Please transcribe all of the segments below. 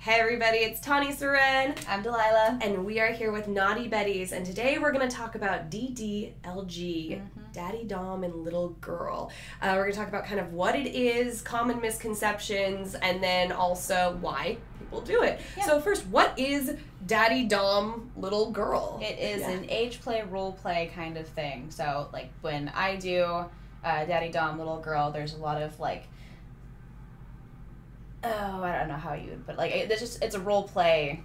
Hey everybody, it's Tani Seren. I'm Delilah. And we are here with Naughty Betties, and today we're going to talk about DDLG, Daddy Dom and Little Girl. We're going to talk about kind of what it is, common misconceptions, and then also why people do it. Yeah. So first, what is Daddy Dom, Little Girl? It is an age play, role play kind of thing. So like when I do Daddy Dom, Little Girl, there's a lot of like, oh, I don't know how you would put it. Like, it's a role play.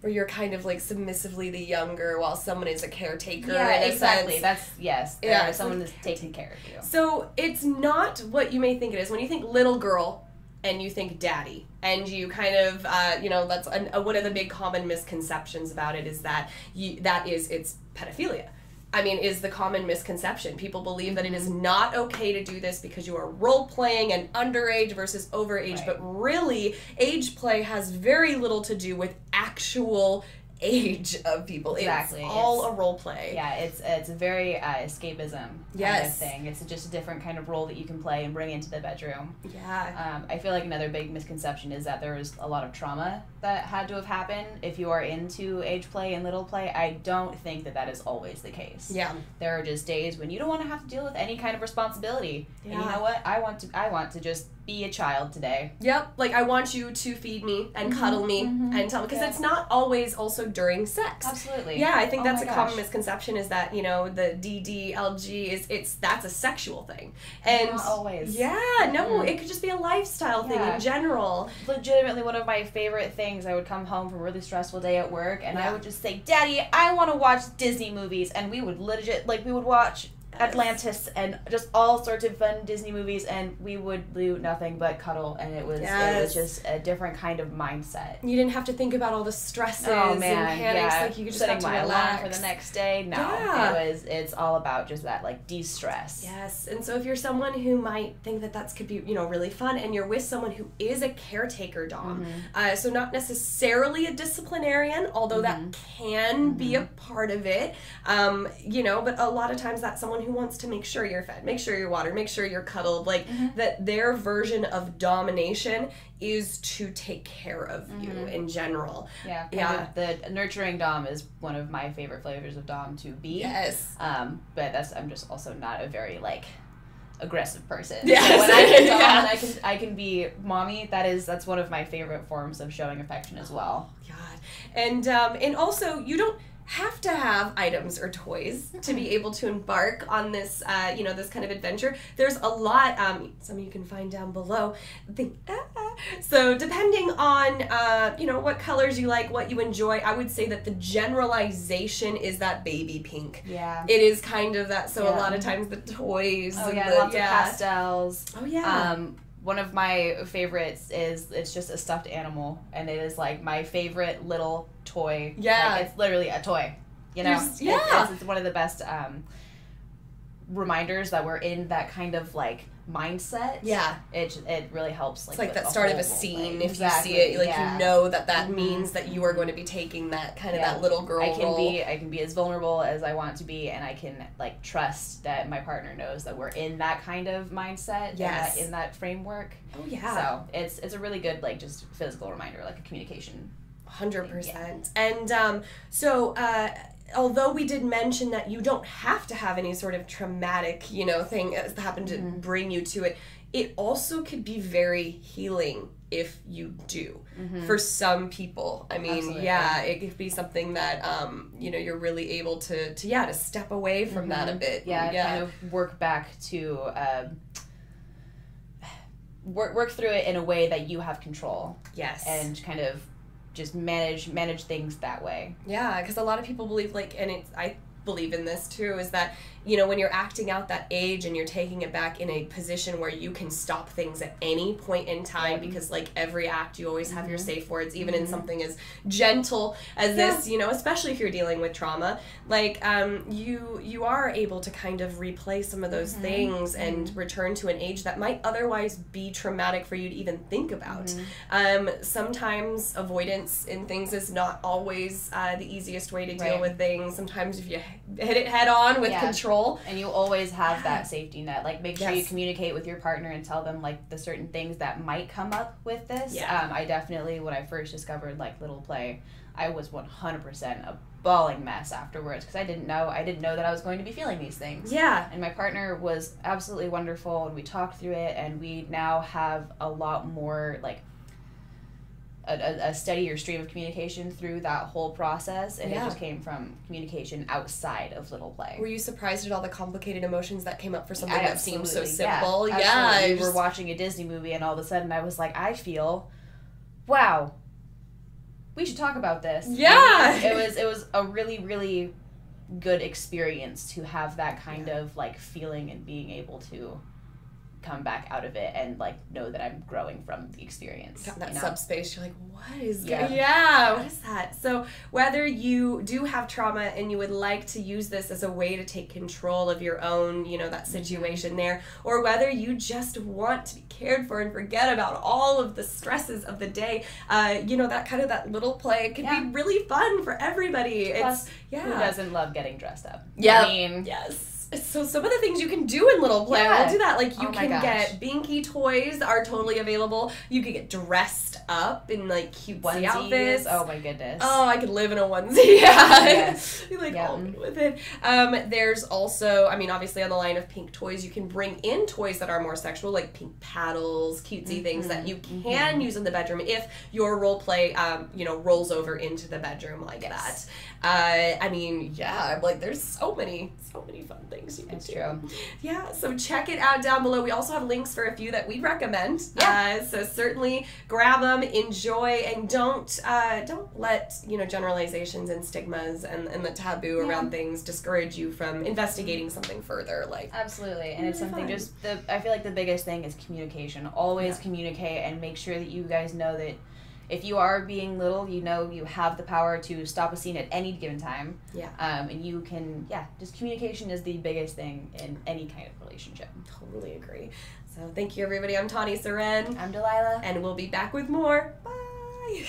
Where you're kind of like submissively the younger while someone is a caretaker. Yeah, in a exactly. sense. That's, yes. Yeah, someone is taking care of you. So it's not what you may think it is. When you think little girl and you think daddy, and you kind of, that's one of the big common misconceptions about it is that it's pedophilia. I mean, is the common misconception. People believe that it is not okay to do this because you are role-playing and underage versus overage, Right. but really, age play has very little to do with actual age of people. Exactly. It's all a role play. Yeah, it's a very escapism kind of thing. It's just a different kind of role that you can play and bring into the bedroom. Yeah. I feel like another big misconception is that there is a lot of trauma that had to have happened if you are into age play and little play. I don't think that is always the case. Yeah. There are just days when you don't want to have to deal with any kind of responsibility. Yeah. And you know what? I want to just be a child today. Yep, like I want you to feed me and cuddle me and tell me, because it's not always also during sex. Absolutely. Yeah, I think that's a common misconception is that, the DDLG that's a sexual thing. And not always. Yeah, no, it could just be a lifestyle thing in general. Legitimately one of my favorite things, I would come home from a really stressful day at work and I would just say, Daddy, I want to watch Disney movies, and we would we would watch Atlantis and just all sorts of fun Disney movies, and we would do nothing but cuddle, and it was just a different kind of mindset. You didn't have to think about all the stresses and panics, like you could just setting have to my relax alarm for the next day. No, it's all about just that like de-stress. Yes, and so if you're someone who might think that could be really fun, and you're with someone who is a caretaker dom, so not necessarily a disciplinarian, although that can be a part of it, but a lot of times that's someone who wants to make sure you're fed, make sure you're watered, make sure you're cuddled, like that their version of domination is to take care of you in general. Yeah. The nurturing dom is one of my favorite flavors of dom to be. Yes. But I'm just also not a very aggressive person. Yes. So when I can dom and I can be mommy, that's one of my favorite forms of showing affection as well. God. And also you don't have to have items or toys to be able to embark on this, this kind of adventure. There's a lot, some you can find down below. So depending on, what colors you like, what you enjoy, I would say that the generalization is that baby pink. Yeah. It is kind of that, so a lot of times the toys. Oh yeah, lots of pastels. Oh yeah. One of my favorites it's just a stuffed animal, and it is my favorite little toy. Yeah. It's literally a toy. It's one of the best reminders that we're in that kind of mindset. Yeah. It really helps. It's like that start of a scene. If you see it, you know that means that you are going to be taking that kind of that little girl role. I can be as vulnerable as I want to be, and I can trust that my partner knows that we're in that kind of mindset. Yes. In that framework. Oh yeah. So it's a really good just physical reminder, a communication. 100%. And although we did mention that you don't have to have any sort of traumatic, thing that happened to bring you to it, it also could be very healing if you do. For some people. I mean, Absolutely. it could be something that, you're really able to step away from that a bit. Kind of work back to, work through it in a way that you have control. Yes. And kind of just manage things that way. Yeah, because a lot of people believe, I believe in this too, is that when you're acting out that age and you're taking it back in a position where you can stop things at any point in time, because every act you always have your safe words, even in something as gentle as this, especially if you're dealing with trauma, you are able to kind of replay some of those things and return to an age that might otherwise be traumatic for you to even think about. Sometimes avoidance in things is not always the easiest way to deal with things. Sometimes if you hit it head on with control control. And you always have that safety net. Like, make sure Yes. you communicate with your partner and tell them, like, the certain things that might come up with this. Yeah. I definitely, when I first discovered, like, Little Play, I was 100% a bawling mess afterwards because I didn't know that I was going to be feeling these things. Yeah. And my partner was absolutely wonderful, and we talked through it, and we now have a lot more, like, a steadier stream of communication through that whole process, and it just came from communication outside of Little Play. Were you surprised at all the complicated emotions that came up for something that seemed so Yeah, simple? absolutely. We were watching a Disney movie, and all of a sudden I was like, I feel, wow, we should talk about this. Yeah. It was a really, really good experience to have that kind of, like, feeling and being able to come back out of it and, like, know that I'm growing from the experience. Got that subspace, you're like, what is Yeah. what is that? So whether you do have trauma and you would like to use this as a way to take control of your own, that situation there, or whether you just want to be cared for and forget about all of the stresses of the day, that Little Play can be really fun for everybody. Plus, who doesn't love getting dressed up? Yeah. I mean, yes. So some of the things you can do in Little Play, Yeah. we'll do that. Like, you Oh my can gosh. get Binky toys are totally available. You can get dressed up in, like, cutesy onesies. outfits. Oh my goodness. Oh, I could live in a onesie. Yeah. Yes. You're like, Yeah. all good with it. There's also, obviously on the line of pink toys, you can bring in toys that are more sexual, like pink paddles, cutesy things that you can use in the bedroom if your role play, rolls over into the bedroom like that. There's so many fun things you can do. True. Yeah, so check it out down below. We also have links for a few that we'd recommend. Yeah. So certainly grab them, enjoy, and don't let generalizations and stigmas and the taboo around things discourage you from investigating something further. Like, absolutely, and it's really something fun. I feel like the biggest thing is communication. Always communicate and make sure that you guys know that if you are being little, you have the power to stop a scene at any given time. Yeah. And you can, just communication is the biggest thing in any kind of relationship. Totally agree. So thank you, everybody. I'm Tawny Seren. I'm Delilah. And we'll be back with more. Bye.